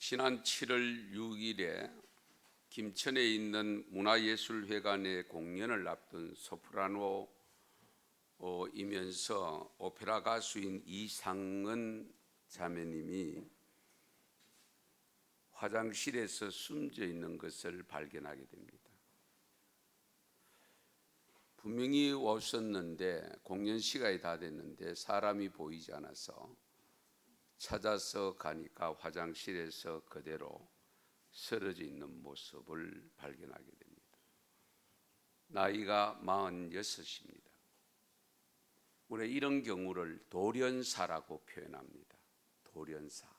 지난 7월 6일에 김천에 있는 문화예술회관의 공연을 앞둔 소프라노이면서 오페라 가수인 이상은 자매님이 화장실에서 숨져 있는 것을 발견하게 됩니다. 분명히 왔었는데 공연 시간이 다 됐는데 사람이 보이지 않아서 찾아서 가니까 화장실에서 그대로 쓰러져 있는 모습을 발견하게 됩니다. 나이가 46입니다. 우리 이런 경우를 돌연사라고 표현합니다. 돌연사.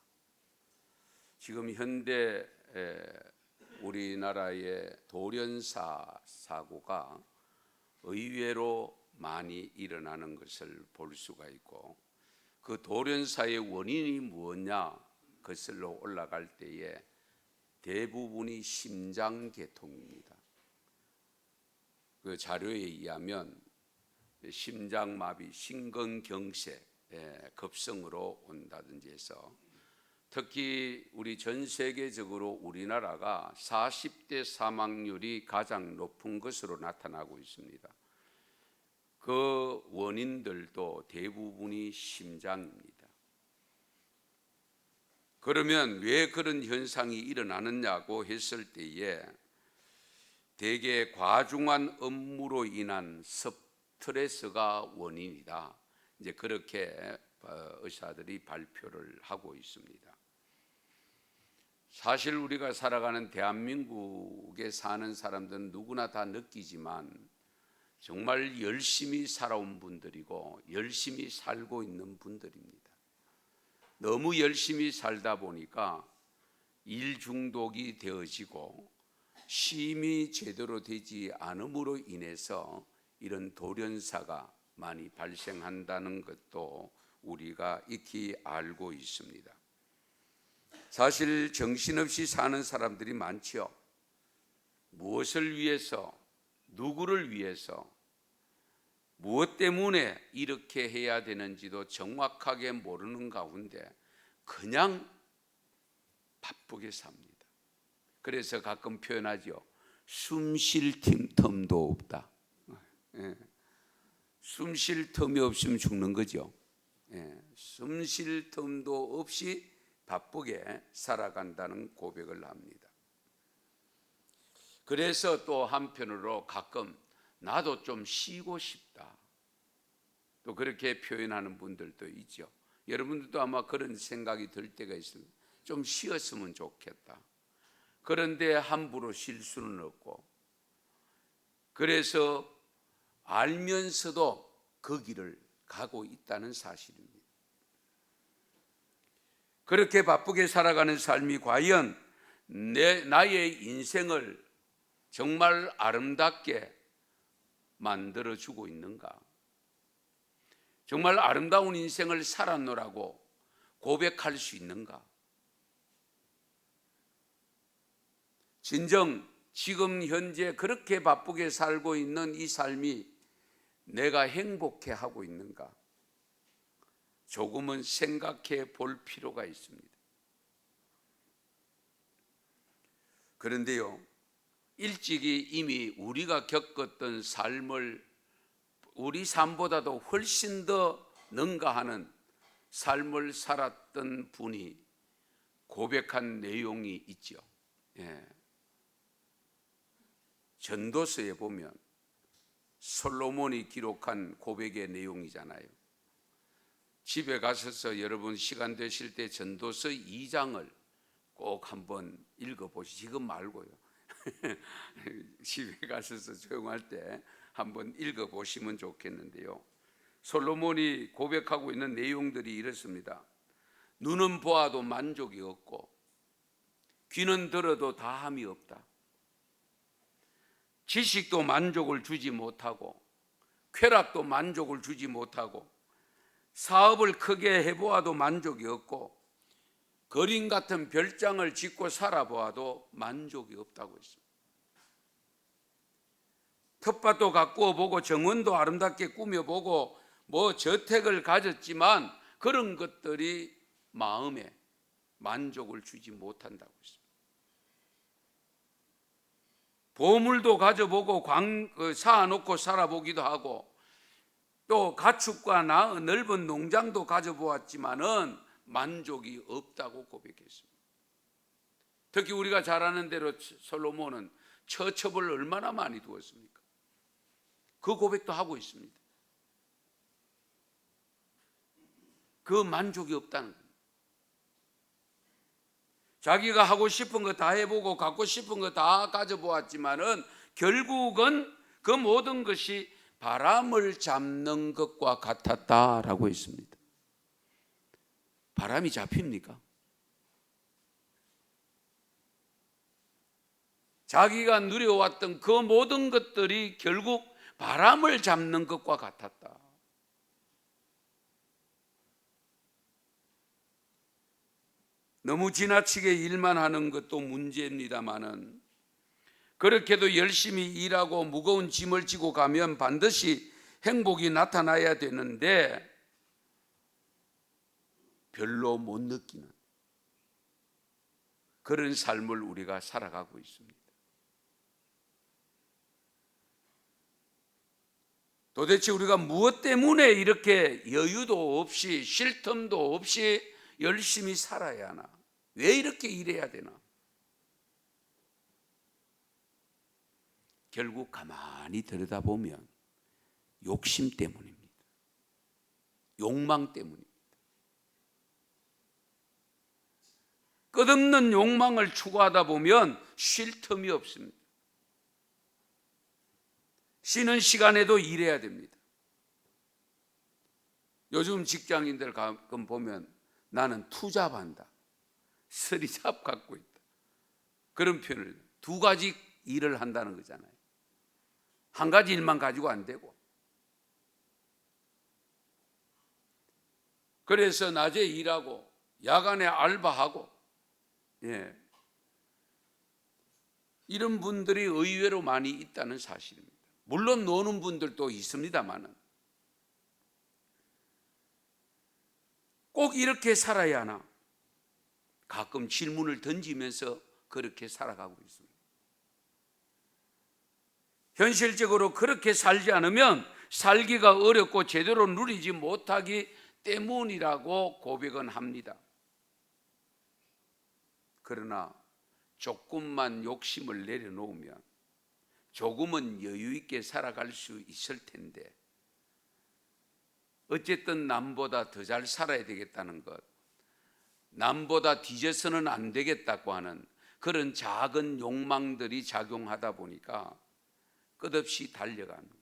지금 현대 우리나라의 돌연사 사고가 의외로 많이 일어나는 것을 볼 수가 있고, 그 돌연사의 원인이 무엇냐 그것으로 올라갈 때에 대부분이 심장계통입니다. 그 자료에 의하면 심장마비, 심근경색, 급성으로 온다든지 해서 특히 우리 전 세계적으로 우리나라가 40대 사망률이 가장 높은 것으로 나타나고 있습니다. 그 원인들도 대부분이 심장입니다. 그러면 왜 그런 현상이 일어나느냐고 했을 때에 대개 과중한 업무로 인한 스트레스가 원인이다. 이제 그렇게 의사들이 발표를 하고 있습니다. 사실 우리가 살아가는 대한민국에 사는 사람들은 누구나 다 느끼지만 정말 열심히 살아온 분들이고 열심히 살고 있는 분들입니다. 너무 열심히 살다 보니까 일 중독이 되어지고 쉼이 제대로 되지 않음으로 인해서 이런 돌연사가 많이 발생한다는 것도 우리가 익히 알고 있습니다. 사실 정신없이 사는 사람들이 많지요. 무엇을 위해서, 누구를 위해서, 무엇 때문에 이렇게 해야 되는지도 정확하게 모르는 가운데 그냥 바쁘게 삽니다. 그래서 가끔 표현하죠. 숨 쉴 틈도 없다. 숨 쉴 틈이 없으면 죽는 거죠. 숨 쉴 틈도 없이 바쁘게 살아간다는 고백을 합니다. 그래서 또 한편으로 가끔 나도 좀 쉬고 싶다. 또 그렇게 표현하는 분들도 있죠. 여러분들도 아마 그런 생각이 들 때가 있습니다. 좀 쉬었으면 좋겠다. 그런데 함부로 쉴 수는 없고, 그래서 알면서도 그 길을 가고 있다는 사실입니다. 그렇게 바쁘게 살아가는 삶이 과연 나의 인생을 정말 아름답게 만들어주고 있는가? 정말 아름다운 인생을 살았노라고 고백할 수 있는가? 진정 지금 현재 그렇게 바쁘게 살고 있는 이 삶이 내가 행복해 하고 있는가? 조금은 생각해 볼 필요가 있습니다. 그런데요, 일찍이 이미 우리가 겪었던 삶을 우리 삶보다도 훨씬 더 능가하는 삶을 살았던 분이 고백한 내용이 있죠. 전도서에 보면 솔로몬이 기록한 고백의 내용이잖아요. 집에 가셔서 여러분 시간 되실 때 전도서 2장을 꼭 한번 읽어보시죠. 지금 말고요. 집에 가셔서 조용할 때 한번 읽어보시면 좋겠는데요. 솔로몬이 고백하고 있는 내용들이 이렇습니다. 눈은 보아도 만족이 없고 귀는 들어도 다함이 없다. 지식도 만족을 주지 못하고 쾌락도 만족을 주지 못하고 사업을 크게 해보아도 만족이 없고 거린 같은 별장을 짓고 살아보아도 만족이 없다고 했습니다. 텃밭도 가꾸어 보고 정원도 아름답게 꾸며보고 뭐 저택을 가졌지만 그런 것들이 마음에 만족을 주지 못한다고 했습니다. 보물도 가져보고 쌓아놓고 살아보기도 하고 또 가축과 넓은 농장도 가져보았지만은 만족이 없다고 고백했습니다. 특히 우리가 잘 아는 대로 솔로몬은 처첩을 얼마나 많이 두었습니까? 그 고백도 하고 있습니다. 그 만족이 없다는 겁니다. 자기가 하고 싶은 거 다 해보고 갖고 싶은 거 다 가져보았지만은 결국은 그 모든 것이 바람을 잡는 것과 같았다라고 했습니다. 바람이 잡힙니까? 자기가 누려왔던 그 모든 것들이 결국 바람을 잡는 것과 같았다. 너무 지나치게 일만 하는 것도 문제입니다마는 그렇게도 열심히 일하고 무거운 짐을 지고 가면 반드시 행복이 나타나야 되는데 별로 못 느끼는 그런 삶을 우리가 살아가고 있습니다. 도대체 우리가 무엇 때문에 이렇게 여유도 없이 쉴 틈도 없이 열심히 살아야 하나? 왜 이렇게 일해야 되나? 결국 가만히 들여다보면 욕심 때문입니다. 욕망 때문입니다. 끝없는 욕망을 추구하다 보면 쉴 틈이 없습니다. 쉬는 시간에도 일해야 됩니다. 요즘 직장인들 가끔 보면 나는 투잡한다, 서리잡 갖고 있다, 그런 표현을, 두 가지 일을 한다는 거잖아요. 한 가지 일만 가지고 안 되고. 그래서 낮에 일하고 야간에 알바하고, 이런 분들이 의외로 많이 있다는 사실입니다. 물론 노는 분들도 있습니다만은 꼭 이렇게 살아야 하나? 가끔 질문을 던지면서 그렇게 살아가고 있습니다. 현실적으로 그렇게 살지 않으면 살기가 어렵고 제대로 누리지 못하기 때문이라고 고백은 합니다. 그러나 조금만 욕심을 내려놓으면 조금은 여유 있게 살아갈 수 있을 텐데, 어쨌든 남보다 더 잘 살아야 되겠다는 것, 남보다 뒤져서는 안 되겠다고 하는 그런 작은 욕망들이 작용하다 보니까 끝없이 달려갑니다.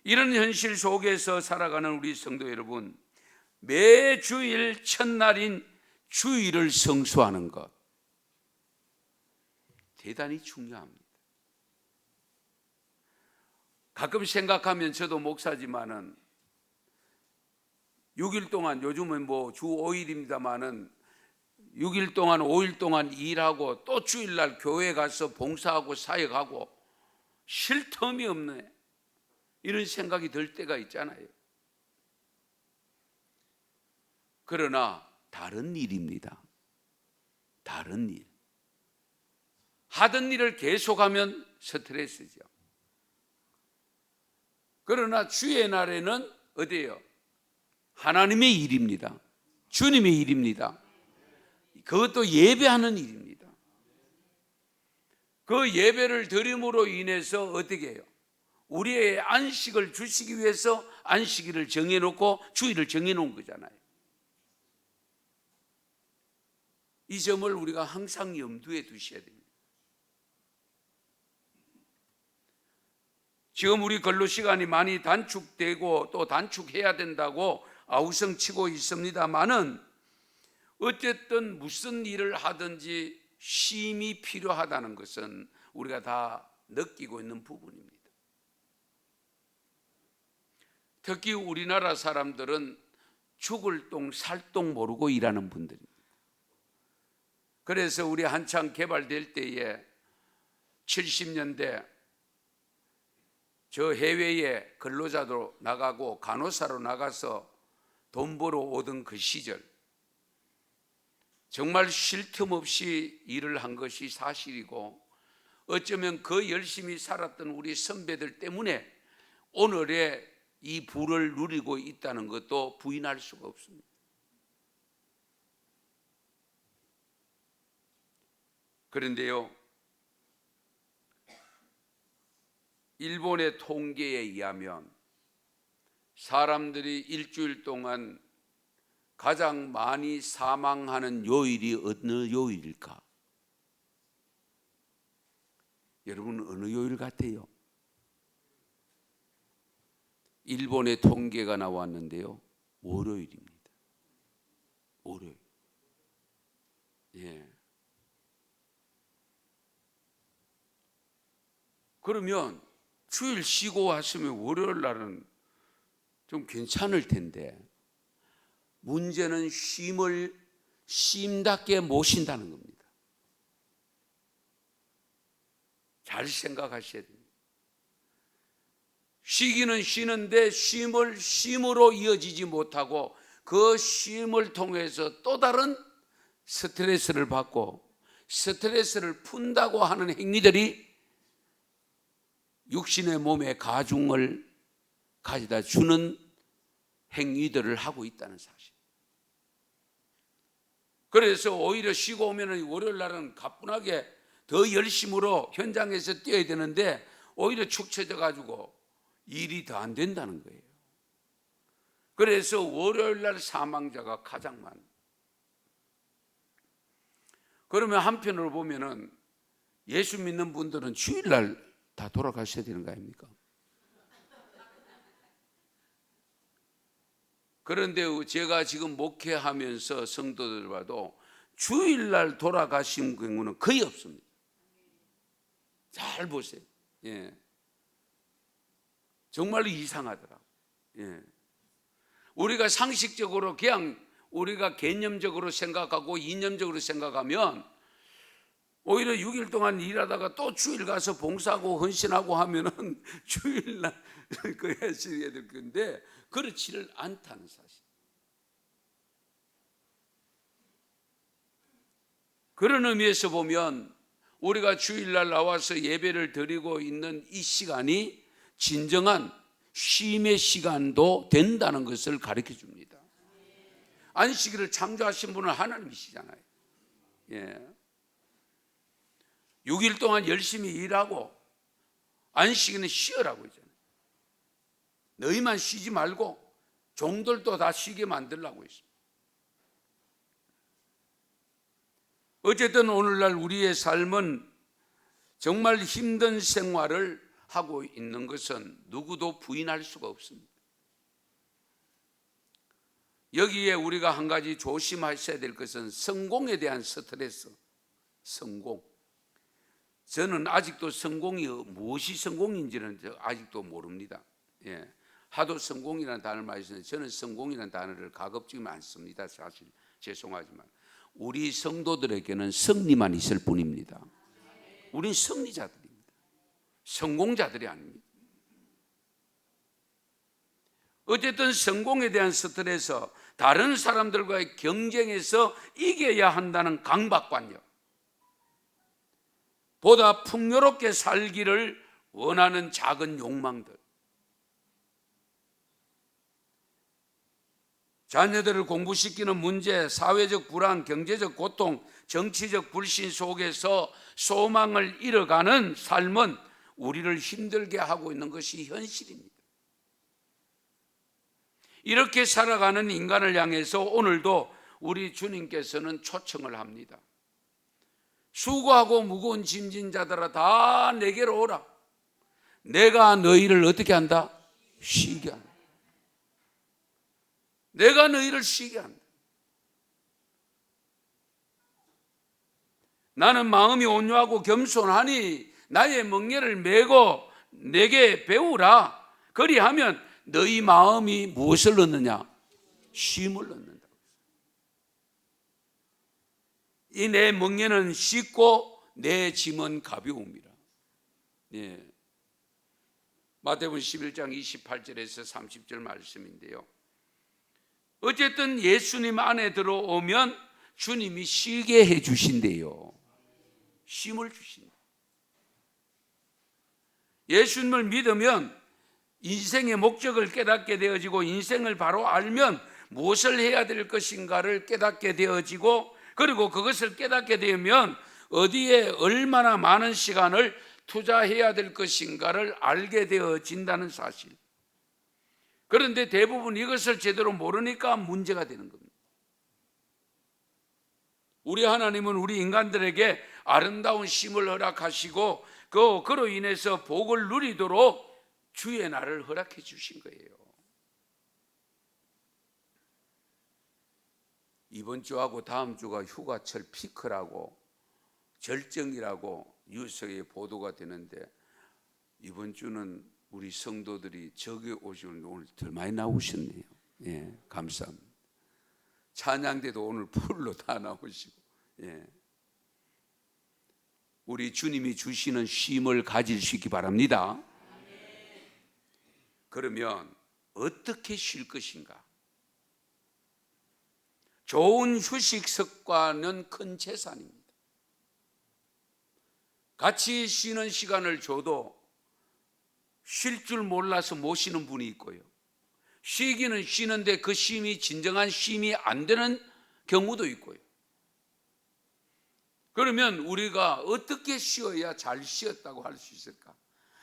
이런 현실 속에서 살아가는 우리 성도 여러분, 매 주일 첫날인 주일을 성수하는 것 대단히 중요합니다. 가끔 생각하면, 저도 목사지만은 6일 동안, 요즘은 주 5일입니다만은 6일 동안 5일 동안 일하고 또 주일날 교회 가서 봉사하고 사역하고 쉴 틈이 없네, 이런 생각이 들 때가 있잖아요. 그러나 다른 일입니다. 다른 일. 하던 일을 계속하면 스트레스죠. 그러나 주의 날에는 어디예요? 하나님의 일입니다. 주님의 일입니다. 그것도 예배하는 일입니다. 그 예배를 드림으로 인해서 어떻게 해요? 우리의 안식을 주시기 위해서 안식일을 정해놓고 주일을 정해놓은 거잖아요. 이 점을 우리가 항상 염두에 두셔야 됩니다. 지금 우리 근로 시간이 많이 단축되고 또 단축해야 된다고 아우성치고 있습니다만은 어쨌든 무슨 일을 하든지 쉼이 필요하다는 것은 우리가 다 느끼고 있는 부분입니다. 특히 우리나라 사람들은 죽을 똥 살 똥 모르고 일하는 분들입니다. 그래서 우리 한창 개발될 때에 70년대 저 해외에 근로자로 나가고 간호사로 나가서 돈 벌어 오던 그 시절, 정말 쉴 틈 없이 일을 한 것이 사실이고, 어쩌면 그 열심히 살았던 우리 선배들 때문에 오늘의 이 부를 누리고 있다는 것도 부인할 수가 없습니다. 그런데요, 일본의 통계에 의하면 사람들이 일주일 동안 가장 많이 사망하는 요일이 어느 요일일까? 여러분, 어느 요일 같아요? 일본의 통계가 나왔는데요, 월요일입니다. 월요일. 예. 그러면 주일 쉬고 왔으면 월요일 날은 좀 괜찮을 텐데, 문제는 쉼을 쉼답게 못 쉰다는 겁니다. 잘 생각하셔야 됩니다. 쉬기는 쉬는데 쉼을 쉼으로 이어지지 못하고 그 쉼을 통해서 또 다른 스트레스를 받고 스트레스를 푼다고 하는 행위들이 육신의 몸에 가중을 가져다 주는 행위들을 하고 있다는 사실. 그래서 오히려 쉬고 오면 월요일 날은 가뿐하게 더 열심으로 현장에서 뛰어야 되는데 오히려 축 처져 가지고 일이 더 안 된다는 거예요. 그래서 월요일 날 사망자가 가장 많아요. 그러면 한편으로 보면은 예수 믿는 분들은 주일 날 다 돌아가셔야 되는 거 아닙니까? 그런데 제가 지금 목회하면서 성도들 봐도 주일날 돌아가신 경우는 거의 없습니다. 잘 보세요. 예. 정말로 이상하더라고요. 예. 우리가 상식적으로 그냥 우리가 개념적으로 생각하고 이념적으로 생각하면 오히려 6일 동안 일하다가 또 주일 가서 봉사하고 헌신하고 하면은 주일날 그 하셔야 될 건데 그렇지를 않다는 사실. 그런 의미에서 보면 우리가 주일날 나와서 예배를 드리고 있는 이 시간이 진정한 쉼의 시간도 된다는 것을 가르쳐 줍니다. 안식일을 창조하신 분은 하나님이시잖아요. 예. 6일 동안 열심히 일하고 안식일은 쉬어라고 했잖아요. 너희만 쉬지 말고 종들도 다 쉬게 만들라고 했습니다. 어쨌든 오늘날 우리의 삶은 정말 힘든 생활을 하고 있는 것은 누구도 부인할 수가 없습니다. 여기에 우리가 한 가지 조심하셔야 될 것은 성공에 대한 스트레스. 성공. 저는 아직도 성공이 무엇이 성공인지는 아직도 모릅니다. 예. 하도 성공이라는 단어를 많이 쓰는데 저는 성공이라는 단어를 가급적이면 안 씁니다. 사실 죄송하지만 우리 성도들에게는 승리만 있을 뿐입니다. 우리는 승리자들입니다. 성공자들이 아닙니다. 어쨌든 성공에 대한 스트레스, 다른 사람들과의 경쟁에서 이겨야 한다는 강박관념, 보다 풍요롭게 살기를 원하는 작은 욕망들, 자녀들을 공부시키는 문제, 사회적 불안, 경제적 고통, 정치적 불신 속에서 소망을 잃어가는 삶은 우리를 힘들게 하고 있는 것이 현실입니다. 이렇게 살아가는 인간을 향해서 오늘도 우리 주님께서는 초청을 합니다. 수고하고 무거운 짐진 자들아 다 내게로 오라. 내가 너희를 어떻게 한다? 쉬게 한다. 내가 너희를 쉬게 한다. 나는 마음이 온유하고 겸손하니 나의 멍에를 메고 내게 배우라. 그리하면 너희 마음이 무엇을 얻느냐? 쉼을 얻는다. 이 내 멍에는 쉽고 내 짐은 가벼움이라. 예. 마태복음 11장 28절에서 30절 말씀인데요. 어쨌든 예수님 안에 들어오면 주님이 쉬게 해 주신대요. 쉼을 주신다. 예수님을 믿으면 인생의 목적을 깨닫게 되어지고, 인생을 바로 알면 무엇을 해야 될 것인가를 깨닫게 되어지고, 그리고 그것을 깨닫게 되면 어디에 얼마나 많은 시간을 투자해야 될 것인가를 알게 되어진다는 사실. 그런데 대부분 이것을 제대로 모르니까 문제가 되는 겁니다. 우리 하나님은 우리 인간들에게 아름다운 쉼을 허락하시고, 그로 인해서 복을 누리도록 주의 날을 허락해 주신 거예요. 이번 주하고 다음 주가 휴가철 피크라고, 절정이라고 뉴스에 보도가 되는데, 이번 주는 우리 성도들이 저기 오시는 오늘 더 많이 나오셨네요. 예, 감사합니다. 찬양대도 오늘 풀로 다 나오시고, 예. 우리 주님이 주시는 쉼을 가질 수 있기 바랍니다. 그러면 어떻게 쉴 것인가? 좋은 휴식 습관은 큰 재산입니다. 같이 쉬는 시간을 줘도 쉴 줄 몰라서 못 쉬는 분이 있고요, 쉬기는 쉬는데 그 쉼이 진정한 쉼이 안 되는 경우도 있고요. 그러면 우리가 어떻게 쉬어야 잘 쉬었다고 할 수 있을까?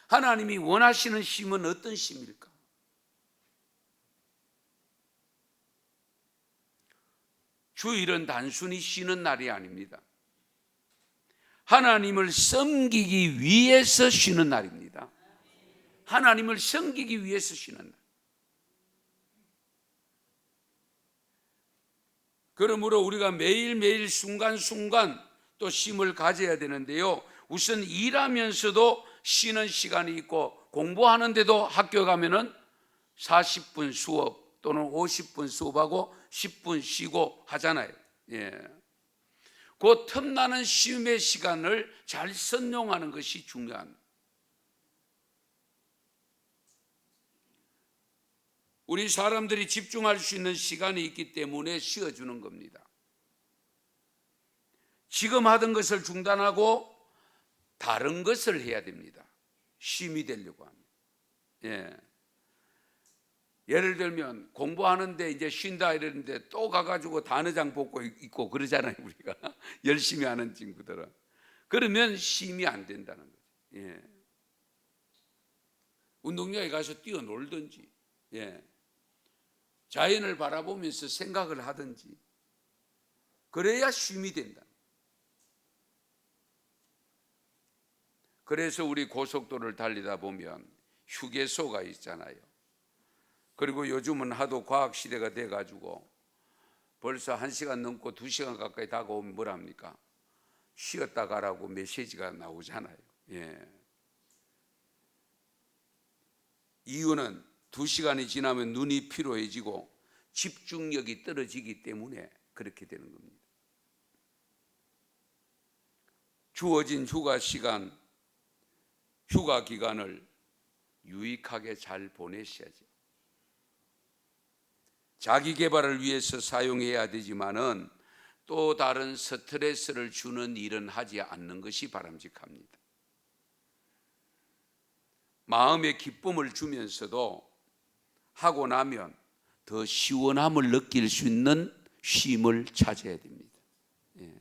하나님이 원하시는 쉼은 어떤 쉼일까? 주일은 단순히 쉬는 날이 아닙니다. 하나님을 섬기기 위해서 쉬는 날입니다. 하나님을 섬기기 위해서 쉬는 날. 그러므로 우리가 매일매일 순간순간 또 쉼을 가져야 되는데요, 우선 일하면서도 쉬는 시간이 있고, 공부하는데도 학교 가면은 40분 수업 또는 50분 수업하고 10분 쉬고 하잖아요. 예. 그 틈나는 쉼의 시간을 잘 선용하는 것이 중요합니다. 우리 사람들이 집중할 수 있는 시간이 있기 때문에 쉬어주는 겁니다. 지금 하던 것을 중단하고 다른 것을 해야 됩니다. 쉼이 되려고 합니다. 예. 예를 들면 공부하는데 이제 쉰다 이러는데 또 가가지고 단어장 벗고 있고 그러잖아요, 우리가. 열심히 하는 친구들은. 그러면 쉼이 안 된다는 거죠. 예. 운동장에 가서 뛰어놀든지, 예. 자연을 바라보면서 생각을 하든지, 그래야 쉼이 된다. 그래서 우리 고속도로를 달리다 보면 휴게소가 있잖아요. 그리고 요즘은 하도 과학시대가 돼가지고 벌써 1시간 넘고 2시간 가까이 다가오면 뭐랍니까? 쉬었다 가라고 메시지가 나오잖아요. 예. 이유는 2시간이 지나면 눈이 피로해지고 집중력이 떨어지기 때문에 그렇게 되는 겁니다. 주어진 휴가 시간, 휴가 기간을 유익하게 잘 보내셔야죠. 자기 개발을 위해서 사용해야 되지만은 또 다른 스트레스를 주는 일은 하지 않는 것이 바람직합니다. 마음의 기쁨을 주면서도 하고 나면 더 시원함을 느낄 수 있는 쉼을 찾아야 됩니다. 예.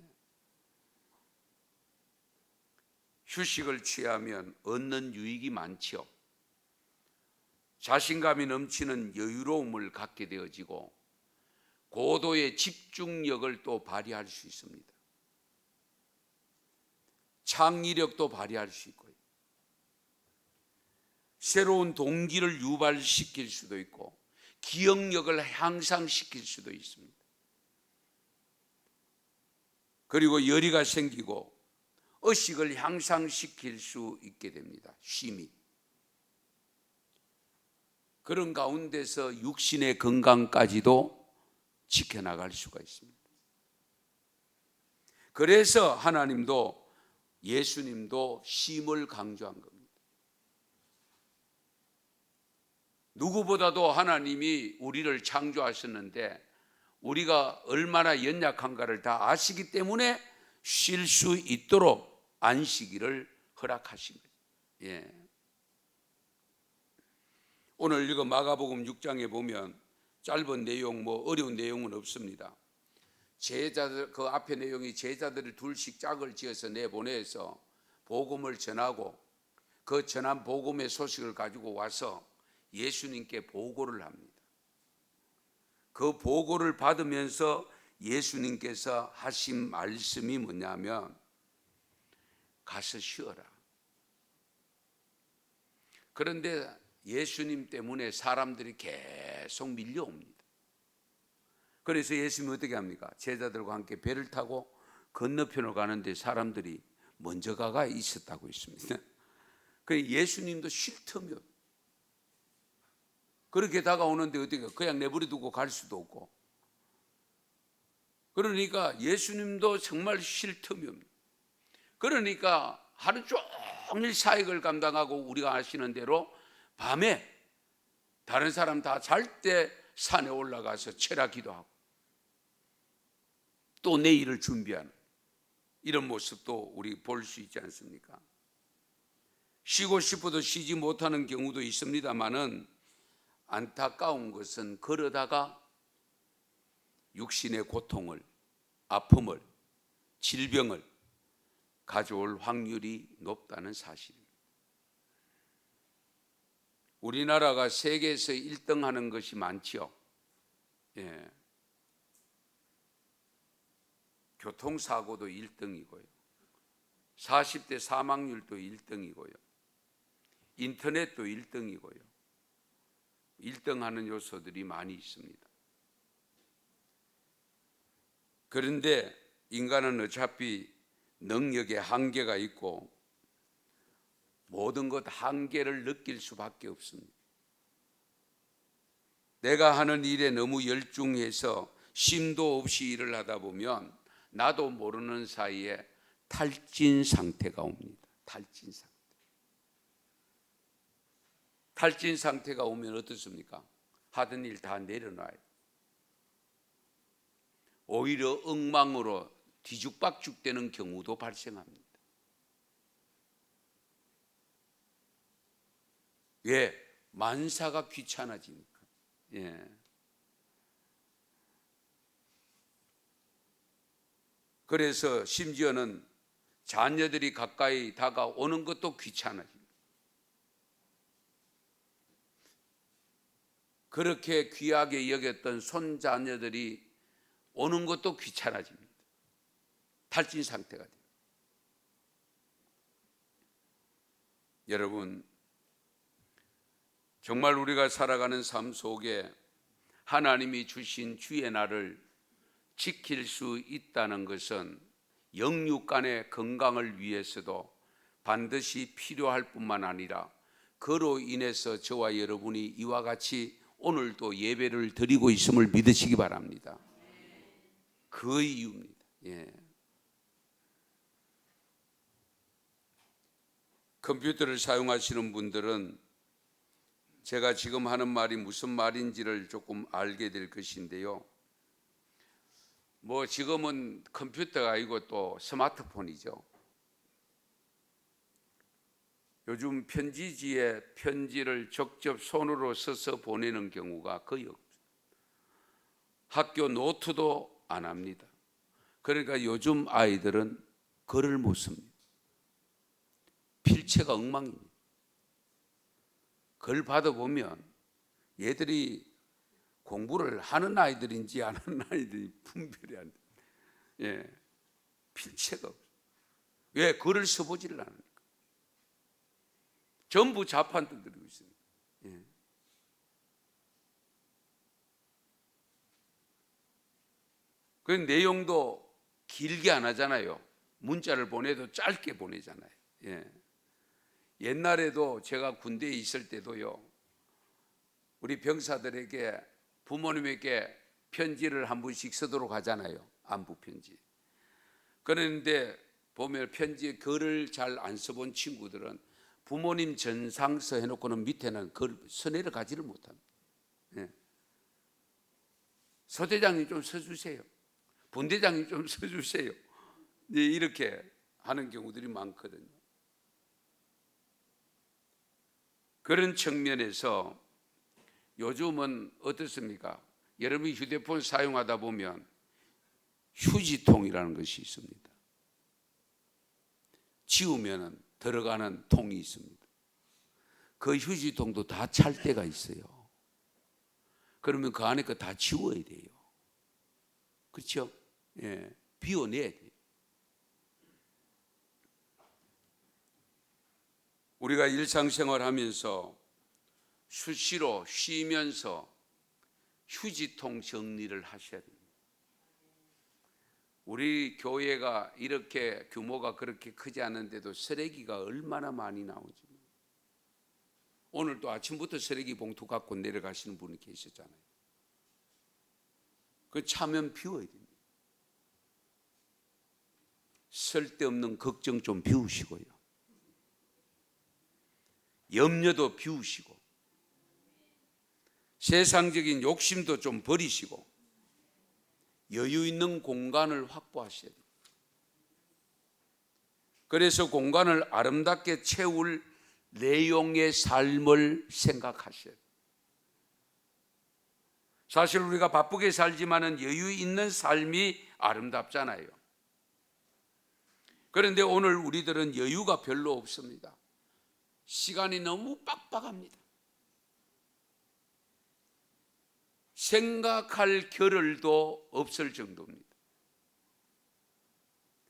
휴식을 취하면 얻는 유익이 많지요. 자신감이 넘치는 여유로움을 갖게 되어지고 고도의 집중력을 또 발휘할 수 있습니다. 창의력도 발휘할 수 있고요, 새로운 동기를 유발시킬 수도 있고 기억력을 향상시킬 수도 있습니다. 그리고 열의가 생기고 의식을 향상시킬 수 있게 됩니다. 쉼이. 그런 가운데서 육신의 건강까지도 지켜나갈 수가 있습니다. 그래서 하나님도 예수님도 쉼을 강조한 겁니다. 누구보다도 하나님이 우리를 창조하셨는데 우리가 얼마나 연약한가를 다 아시기 때문에 쉴 수 있도록 안식일을 허락하신 거예요. 예. 오늘 이거 마가복음 6장에 보면 짧은 내용, 어려운 내용은 없습니다. 제자들, 그 앞에 내용이 제자들을 둘씩 짝을 지어서 내보내서 복음을 전하고 그 전한 복음의 소식을 가지고 와서 예수님께 보고를 합니다. 그 보고를 받으면서 예수님께서 하신 말씀이 뭐냐면 가서 쉬어라. 그런데 예수님 때문에 사람들이 계속 밀려옵니다. 그래서 예수님이 어떻게 합니까? 제자들과 함께 배를 타고 건너편으로 가는데 사람들이 먼저 가가 있었다고 있습니다. 그 예수님도 쉴 틈이 없어요. 그렇게 다가오는데 어떻게 그냥 내버려 두고 갈 수도 없고. 그러니까 예수님도 정말 쉴 틈이 없어요. 그러니까 하루 종일 사역을 감당하고 우리가 아시는 대로 밤에 다른 사람 다 잘 때 산에 올라가서 철야기도 하고 또 내일을 준비하는 이런 모습도 우리 볼 수 있지 않습니까? 쉬고 싶어도 쉬지 못하는 경우도 있습니다만은 안타까운 것은 그러다가 육신의 고통을, 아픔을, 질병을 가져올 확률이 높다는 사실입니다. 우리나라가 세계에서 1등 하는 것이 많지요. 예. 교통사고도 1등이고요. 40대 사망률도 1등이고요. 인터넷도 1등이고요. 1등 하는 요소들이 많이 있습니다. 그런데 인간은 어차피 능력에 한계가 있고 모든 것 한계를 느낄 수밖에 없습니다. 내가 하는 일에 너무 열중해서 쉼도 없이 일을 하다 보면 나도 모르는 사이에 탈진 상태가 옵니다. 탈진 상태. 탈진 상태가 오면 어떻습니까? 하던 일 다 내려놔요. 오히려 엉망으로 뒤죽박죽 되는 경우도 발생합니다. 왜? 만사가 귀찮아지니까. 예. 그래서 심지어는 자녀들이 가까이 다가오는 것도 귀찮아집니다. 그렇게 귀하게 여겼던 손자녀들이 오는 것도 귀찮아집니다. 탈진 상태가 돼요. 여러분, 정말 우리가 살아가는 삶 속에 하나님이 주신 주의 날을 지킬 수 있다는 것은 영육간의 건강을 위해서도 반드시 필요할 뿐만 아니라 그로 인해서 저와 여러분이 이와 같이 오늘도 예배를 드리고 있음을 믿으시기 바랍니다. 그 이유입니다. 예. 컴퓨터를 사용하시는 분들은 제가 지금 하는 말이 무슨 말인지를 조금 알게 될 것인데요. 지금은 컴퓨터가 아니고 또 스마트폰이죠. 요즘 편지지에 편지를 직접 손으로 써서 보내는 경우가 거의 없어요. 학교 노트도 안 합니다. 그러니까 요즘 아이들은 글을 못 씁니다. 필체가 엉망입니다. 글 받아보면 얘들이 공부를 하는 아이들인지 안 하는 아이들이 분별이 안 돼요. 예, 필체가 없어요. 왜? 글을 써보지를 않으니까. 전부 자판들 들고 있습니다. 예. 그 내용도 길게 안 하잖아요. 문자를 보내도 짧게 보내잖아요. 예. 옛날에도 제가 군대에 있을 때도요, 우리 병사들에게 부모님에게 편지를 한 번씩 쓰도록 하잖아요. 안부 편지. 그런데 보면 편지에 글을 잘 안 써본 친구들은 부모님 전상서 해놓고는 밑에는 글 서내를 가지를 못합니다. 예. 소대장님 좀 서주세요. 본대장님 좀 서주세요. 네, 이렇게 하는 경우들이 많거든요. 그런 측면에서 요즘은 어떻습니까? 여러분이 휴대폰 사용하다 보면 휴지통이라는 것이 있습니다. 지우면 들어가는 통이 있습니다. 그 휴지통도 다 찰 때가 있어요. 그러면 그 안에 거 다 지워야 돼요. 그렇죠? 예, 비워내야 돼요. 우리가 일상생활 하면서 수시로 쉬면서 휴지통 정리를 하셔야 됩니다. 우리 교회가 이렇게 규모가 그렇게 크지 않은데도 쓰레기가 얼마나 많이 나오지. 오늘도 아침부터 쓰레기 봉투 갖고 내려가시는 분이 계셨잖아요. 그 차면 비워야 됩니다. 쓸데없는 걱정 좀 비우시고요. 염려도 비우시고 세상적인 욕심도 좀 버리시고 여유 있는 공간을 확보하셔야 됩니다. 그래서 공간을 아름답게 채울 내용의 삶을 생각하셔야 돼요. 사실 우리가 바쁘게 살지만은 여유 있는 삶이 아름답잖아요. 그런데 오늘 우리들은 여유가 별로 없습니다. 시간이 너무 빡빡합니다. 생각할 겨를도 없을 정도입니다.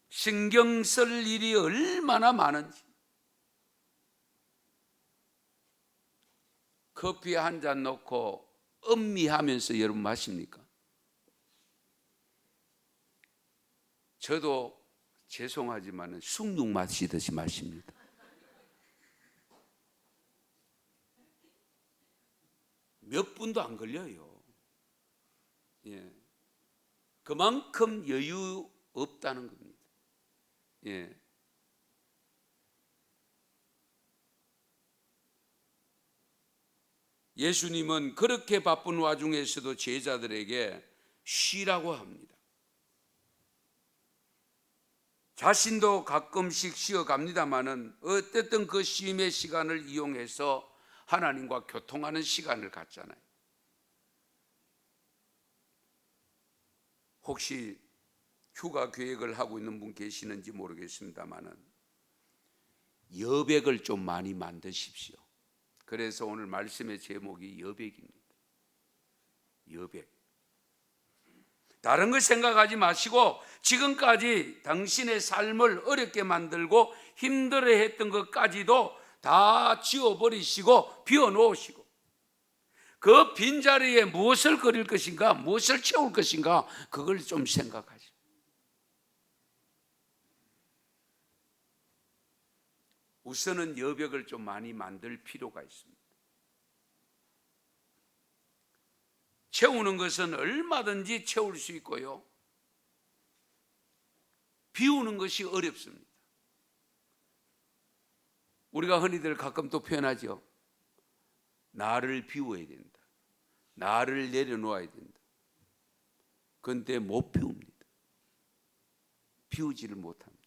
신경 쓸 일이 얼마나 많은지. 커피 한 잔 넣고 음미하면서 여러분 마십니까? 저도 죄송하지만 숭늉 마시듯이 마십니다. 몇 분도 안 걸려요. 예. 그만큼 여유 없다는 겁니다. 예. 예수님은 그렇게 바쁜 와중에서도 제자들에게 쉬라고 합니다. 자신도 가끔씩 쉬어갑니다마는 어쨌든 그 쉼의 시간을 이용해서 하나님과 교통하는 시간을 갖잖아요. 혹시 휴가 계획을 하고 있는 분 계시는지 모르겠습니다마는 여백을 좀 많이 만드십시오. 그래서 오늘 말씀의 제목이 여백입니다. 여백. 다른 거 생각하지 마시고 지금까지 당신의 삶을 어렵게 만들고 힘들어했던 것까지도 다 지워버리시고 비워놓으시고 그 빈자리에 무엇을 그릴 것인가, 무엇을 채울 것인가, 그걸 좀 생각하시고 우선은 여백을 좀 많이 만들 필요가 있습니다. 채우는 것은 얼마든지 채울 수 있고요, 비우는 것이 어렵습니다. 우리가 흔히들 가끔 또 표현하죠. 나를 비워야 된다. 나를 내려놓아야 된다. 그런데 못 비웁니다. 비우지를 못합니다.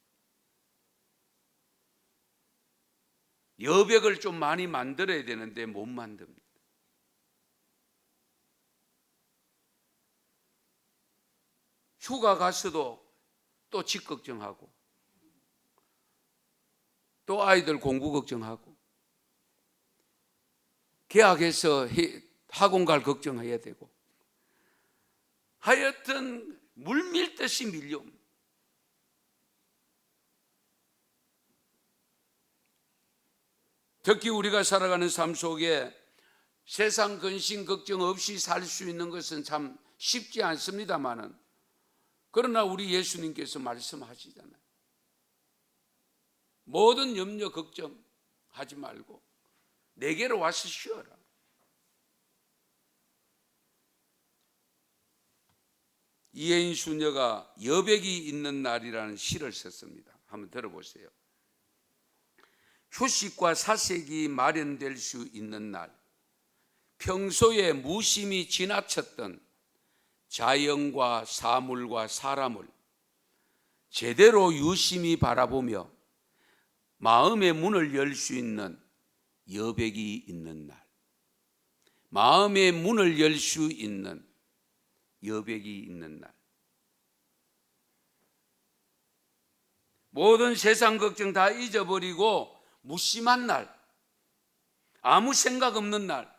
여백을 좀 많이 만들어야 되는데 못 만듭니다. 휴가 갔어도 또 집 걱정하고 또 아이들 공부 걱정하고 계약해서 학원 갈 걱정해야 되고 하여튼 물밀듯이 밀려옵니다. 특히 우리가 살아가는 삶 속에 세상 근심 걱정 없이 살 수 있는 것은 참 쉽지 않습니다만은 그러나 우리 예수님께서 말씀하시잖아요. 모든 염려 걱정하지 말고 내게로 와서 쉬어라. 이혜인 수녀가 여백이 있는 날이라는 시를 썼습니다. 한번 들어보세요. 휴식과 사색이 마련될 수 있는 날, 평소에 무심히 지나쳤던 자연과 사물과 사람을 제대로 유심히 바라보며 마음의 문을 열 수 있는 여백이 있는 날, 마음의 문을 열 수 있는 여백이 있는 날, 모든 세상 걱정 다 잊어버리고 무심한 날, 아무 생각 없는 날,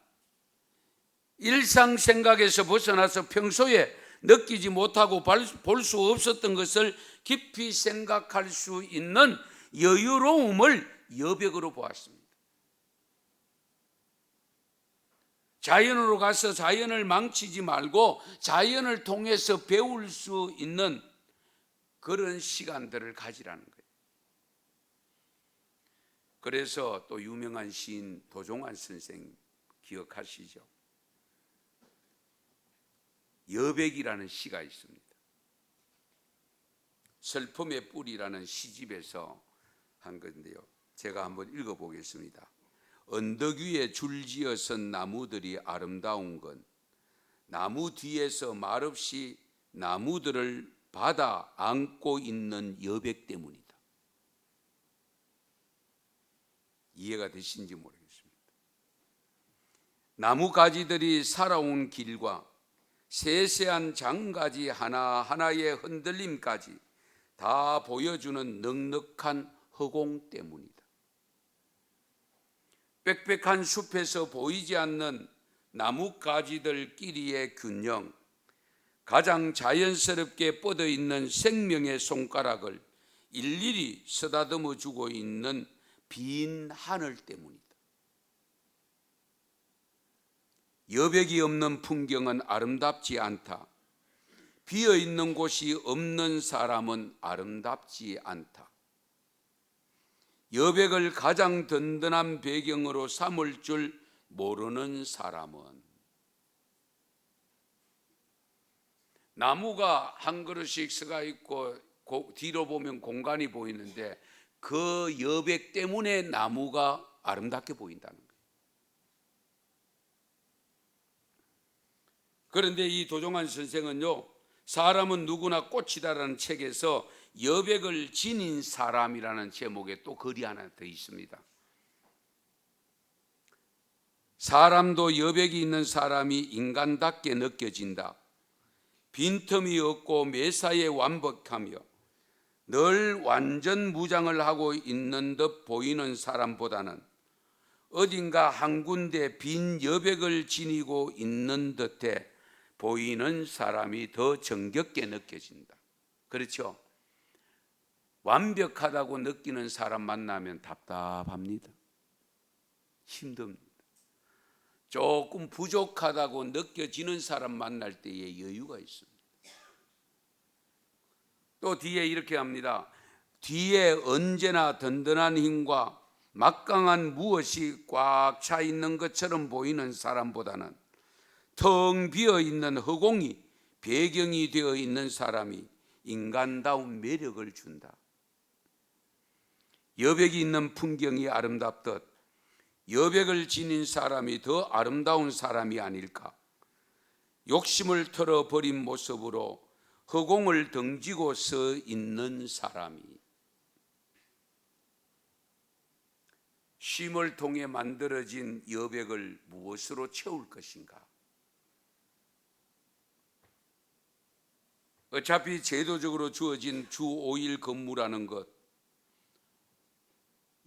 일상 생각에서 벗어나서 평소에 느끼지 못하고 볼 수 없었던 것을 깊이 생각할 수 있는 여유로움을 여백으로 보았습니다. 자연으로 가서 자연을 망치지 말고 자연을 통해서 배울 수 있는 그런 시간들을 가지라는 거예요. 그래서 또 유명한 시인 도종환 선생 기억하시죠? 여백이라는 시가 있습니다. 슬픔의 뿌리라는 시집에서 한 건데요, 제가 한번 읽어보겠습니다. 언덕 위에 줄지어 선 나무들이 아름다운 건 나무 뒤에서 말없이 나무들을 받아 안고 있는 여백 때문이다. 이해가 되신지 모르겠습니다. 나무 가지들이 살아온 길과 세세한 장가지 하나하나의 흔들림까지 다 보여주는 넉넉한 허공 때문이다. 빽빽한 숲에서 보이지 않는 나뭇가지들끼리의 균형, 가장 자연스럽게 뻗어 있는 생명의 손가락을 일일이 쓰다듬어 주고 있는 빈 하늘 때문이다. 여백이 없는 풍경은 아름답지 않다. 비어 있는 곳이 없는 사람은 아름답지 않다. 여백을 가장 든든한 배경으로 삼을 줄 모르는 사람은, 나무가 한 그루씩 서가 있고 뒤로 보면 공간이 보이는데 그 여백 때문에 나무가 아름답게 보인다는 거예요. 그런데 이 도종환 선생은요, 사람은 누구나 꽃이다라는 책에서 여백을 지닌 사람이라는 제목에 또 글이 하나 더 있습니다. 사람도 여백이 있는 사람이 인간답게 느껴진다. 빈틈이 없고 매사에 완벽하며 늘 완전 무장을 하고 있는 듯 보이는 사람보다는 어딘가 한 군데 빈 여백을 지니고 있는 듯해 보이는 사람이 더 정겹게 느껴진다. 그렇죠? 완벽하다고 느끼는 사람 만나면 답답합니다. 힘듭니다. 조금 부족하다고 느껴지는 사람 만날 때에 여유가 있습니다. 또 뒤에 이렇게 합니다. 뒤에 언제나 든든한 힘과 막강한 무엇이 꽉 차 있는 것처럼 보이는 사람보다는 텅 비어 있는 허공이 배경이 되어 있는 사람이 인간다운 매력을 준다. 여백이 있는 풍경이 아름답듯 여백을 지닌 사람이 더 아름다운 사람이 아닐까. 욕심을 털어버린 모습으로 허공을 등지고 서 있는 사람이 쉼을 통해 만들어진 여백을 무엇으로 채울 것인가. 어차피 제도적으로 주어진 주 5일 근무라는 것,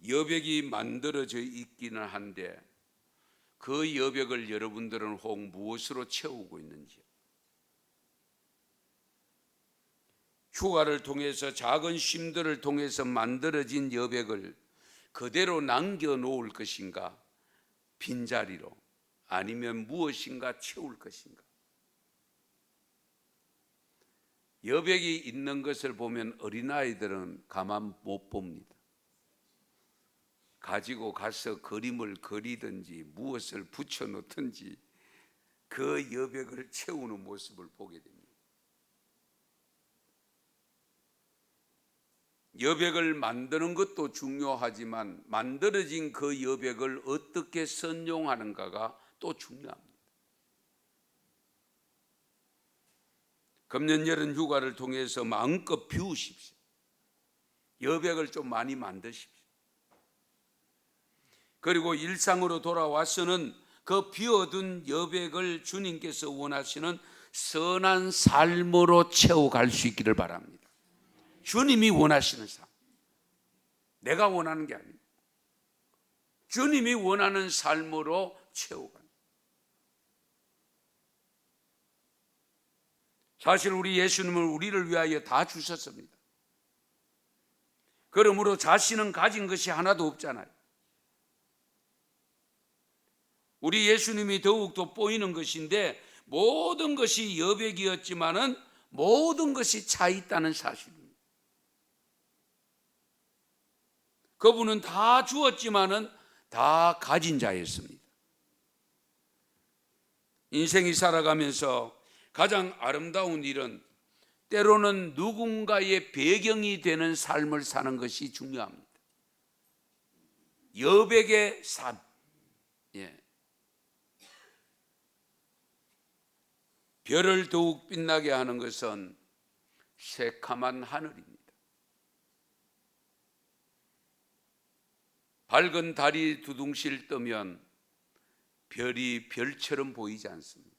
여백이 만들어져 있기는 한데 그 여백을 여러분들은 혹 무엇으로 채우고 있는지, 휴가를 통해서 작은 쉼들을 통해서 만들어진 여백을 그대로 남겨놓을 것인가, 빈자리로, 아니면 무엇인가 채울 것인가. 여백이 있는 것을 보면 어린아이들은 가만 못 봅니다. 가지고 가서 그림을 그리든지 무엇을 붙여놓든지 그 여백을 채우는 모습을 보게 됩니다. 여백을 만드는 것도 중요하지만 만들어진 그 여백을 어떻게 선용하는가가 또 중요합니다. 금년 여름 휴가를 통해서 마음껏 비우십시오. 여백을 좀 많이 만드십시오. 그리고 일상으로 돌아와서는 그 비워둔 여백을 주님께서 원하시는 선한 삶으로 채워갈 수 있기를 바랍니다. 주님이 원하시는 삶, 내가 원하는 게 아닙니다. 주님이 원하는 삶으로 채워가는. 사실 우리 예수님은 우리를 위하여 다 주셨습니다. 그러므로 자신은 가진 것이 하나도 없잖아요. 우리 예수님이 더욱 돋보이는 것인데, 모든 것이 여백이었지만은 모든 것이 차 있다는 사실입니다. 그분은 다 주었지만은 다 가진 자였습니다. 인생이 살아가면서 가장 아름다운 일은 때로는 누군가의 배경이 되는 삶을 사는 것이 중요합니다. 여백의 삶. 예. 별을 더욱 빛나게 하는 것은 새카만 하늘입니다. 밝은 달이 두둥실 뜨면 별이 별처럼 보이지 않습니다.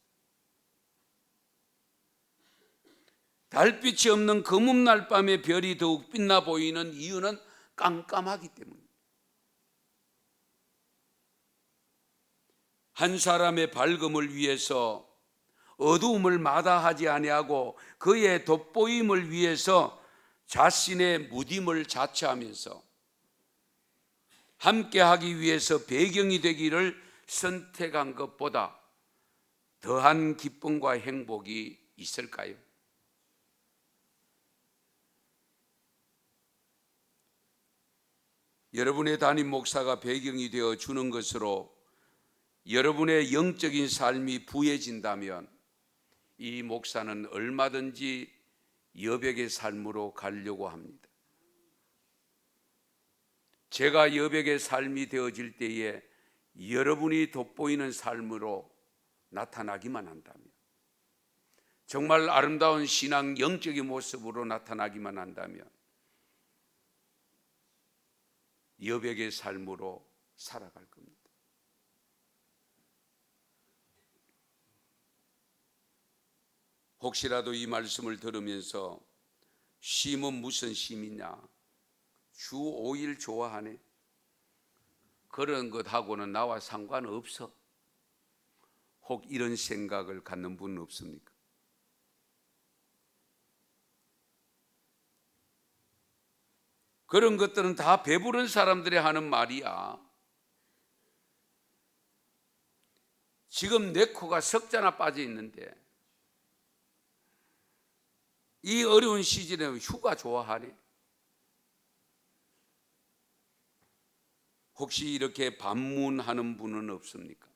달빛이 없는 검은 날밤에 별이 더욱 빛나 보이는 이유는 깜깜하기 때문입니다. 한 사람의 밝음을 위해서 어두움을 마다하지 아니하고 그의 돋보임을 위해서 자신의 무딤을 자처하면서 함께하기 위해서 배경이 되기를 선택한 것보다 더한 기쁨과 행복이 있을까요? 여러분의 담임 목사가 배경이 되어 주는 것으로 여러분의 영적인 삶이 부해진다면 이 목사는 얼마든지 여백의 삶으로 가려고 합니다. 제가 여백의 삶이 되어질 때에 여러분이 돋보이는 삶으로 나타나기만 한다면, 정말 아름다운 신앙 영적인 모습으로 나타나기만 한다면 여백의 삶으로 살아갈 겁니다. 혹시라도 이 말씀을 들으면서 쉼은 무슨 쉼이냐, 주 5일 좋아하네, 그런 것하고는 나와 상관없어, 혹 이런 생각을 갖는 분은 없습니까? 그런 것들은 다 배부른 사람들이 하는 말이야. 지금 내 코가 석자나 빠져 있는데 이 어려운 시즌에 휴가 좋아하네. 혹시 이렇게 반문하는 분은 없습니까?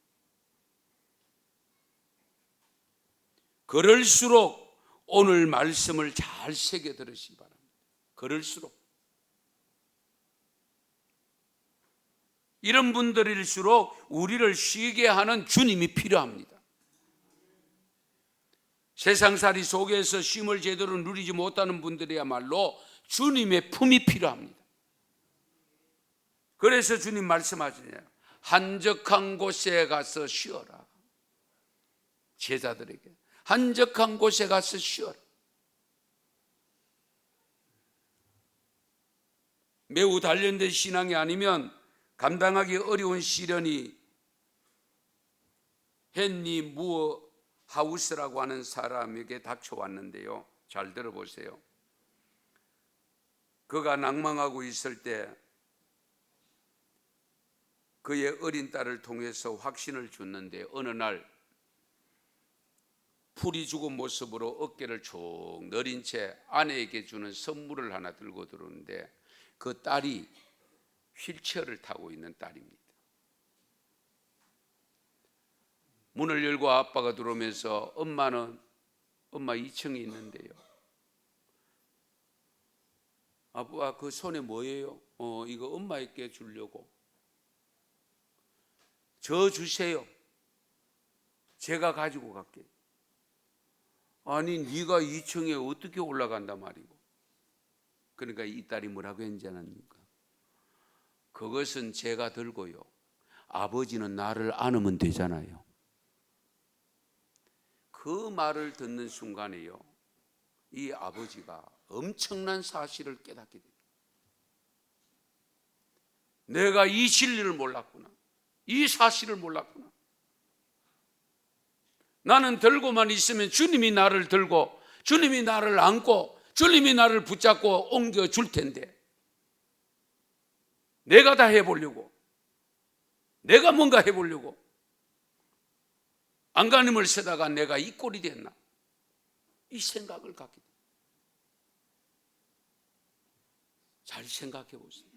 그럴수록 오늘 말씀을 잘 새겨 들으시기 바랍니다. 그럴수록 이런 분들일수록 우리를 쉬게 하는 주님이 필요합니다. 세상살이 속에서 쉼을 제대로 누리지 못하는 분들이야말로 주님의 품이 필요합니다. 그래서 주님 말씀하시네요. 한적한 곳에 가서 쉬어라. 제자들에게 한적한 곳에 가서 쉬어라. 매우 단련된 신앙이 아니면 감당하기 어려운 시련이 헨리 무어 하우스라고 하는 사람에게 닥쳐왔는데요. 잘 들어보세요. 그가 낭망하고 있을 때 그의 어린 딸을 통해서 확신을 줬는데, 어느 날 풀이 죽은 모습으로 어깨를 쭉 내린 채 아내에게 주는 선물을 하나 들고 들어오는데, 그 딸이 휠체어를 타고 있는 딸입니다. 문을 열고 아빠가 들어오면서 엄마 2층에 있는데요. 아빠, 그 손에 뭐예요? 이거 엄마에게 주려고. 저 주세요. 제가 가지고 갈게요. 아니 네가 2층에 어떻게 올라간단 말이고. 그러니까 이 딸이 뭐라고 했는지 아십니까? 그것은 제가 들고요, 아버지는 나를 안으면 되잖아요. 그 말을 듣는 순간에요, 이 아버지가 엄청난 사실을 깨닫게 됩니다. 내가 이 진리를 몰랐구나, 이 사실을 몰랐구나. 나는 들고만 있으면 주님이 나를 들고 주님이 나를 안고 주님이 나를 붙잡고 옮겨줄 텐데, 내가 다 해보려고, 내가 뭔가 해보려고 안간힘을 쓰다가 내가 이 꼴이 됐나, 이 생각을 갖게 됩니다. 잘 생각해 보세요.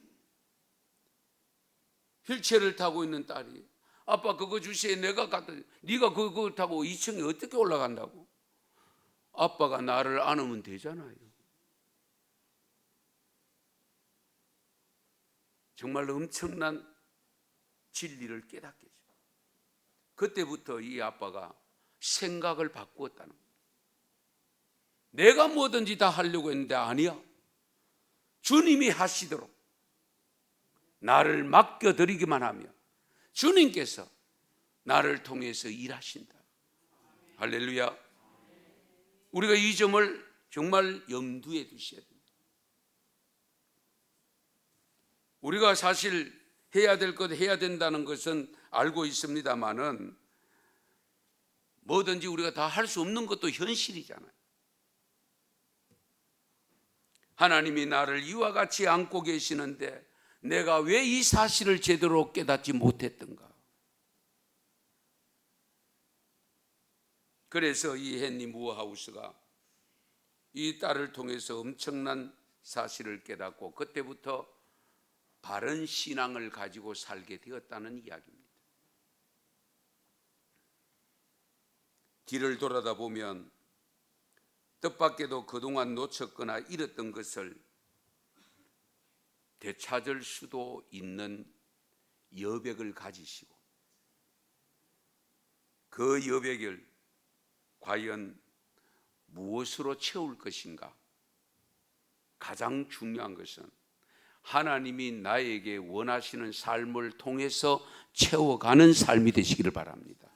휠체어를 타고 있는 딸이 아빠 그거 주세요, 내가 갖다, 네가 그거 타고 2층에 어떻게 올라간다고? 아빠가 나를 안으면 되잖아요. 정말 엄청난 진리를 깨닫게 해줘. 그때부터 이 아빠가 생각을 바꾸었다는 거예요. 내가 뭐든지 다 하려고 했는데 아니야, 주님이 하시도록 나를 맡겨드리기만 하면 주님께서 나를 통해서 일하신다. 할렐루야. 우리가 이 점을 정말 염두에 두셔야 됩니다. 우리가 사실 해야 될 것 해야 된다는 것은 알고 있습니다만은 뭐든지 우리가 다 할 수 없는 것도 현실이잖아요. 하나님이 나를 이와 같이 안고 계시는데 내가 왜 이 사실을 제대로 깨닫지 못했던가? 그래서 이 헨리 무어하우스가 이 딸을 통해서 엄청난 사실을 깨닫고 그때부터 바른 신앙을 가지고 살게 되었다는 이야기입니다. 뒤를 돌아다 보면 뜻밖에도 그동안 놓쳤거나 잃었던 것을 되찾을 수도 있는 여백을 가지시고, 그 여백을 과연 무엇으로 채울 것인가? 가장 중요한 것은 하나님이 나에게 원하시는 삶을 통해서 채워가는 삶이 되시기를 바랍니다.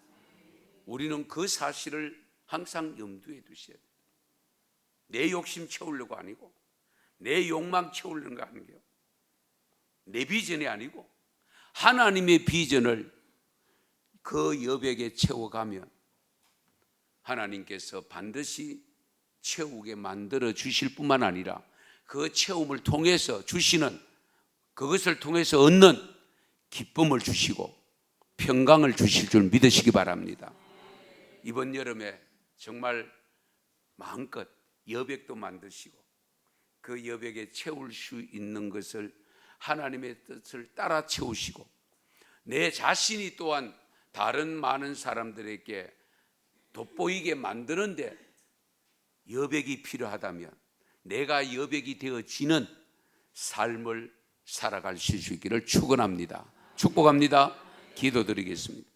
우리는 그 사실을 항상 염두에 두셔야 돼요. 내 욕심 채우려고 아니고, 내 욕망 채우려는 거 아니에요. 내 비전이 아니고 하나님의 비전을 그 여백에 채워가면 하나님께서 반드시 채우게 만들어 주실 뿐만 아니라 그 채움을 통해서 주시는, 그것을 통해서 얻는 기쁨을 주시고 평강을 주실 줄 믿으시기 바랍니다. 이번 여름에 정말 마음껏 여백도 만드시고 그 여백에 채울 수 있는 것을 하나님의 뜻을 따라 채우시고, 내 자신이 또한 다른 많은 사람들에게 돋보이게 만드는데 여백이 필요하다면 내가 여백이 되어지는 삶을 살아갈 수 있기를 축원합니다. 축복합니다. 기도드리겠습니다.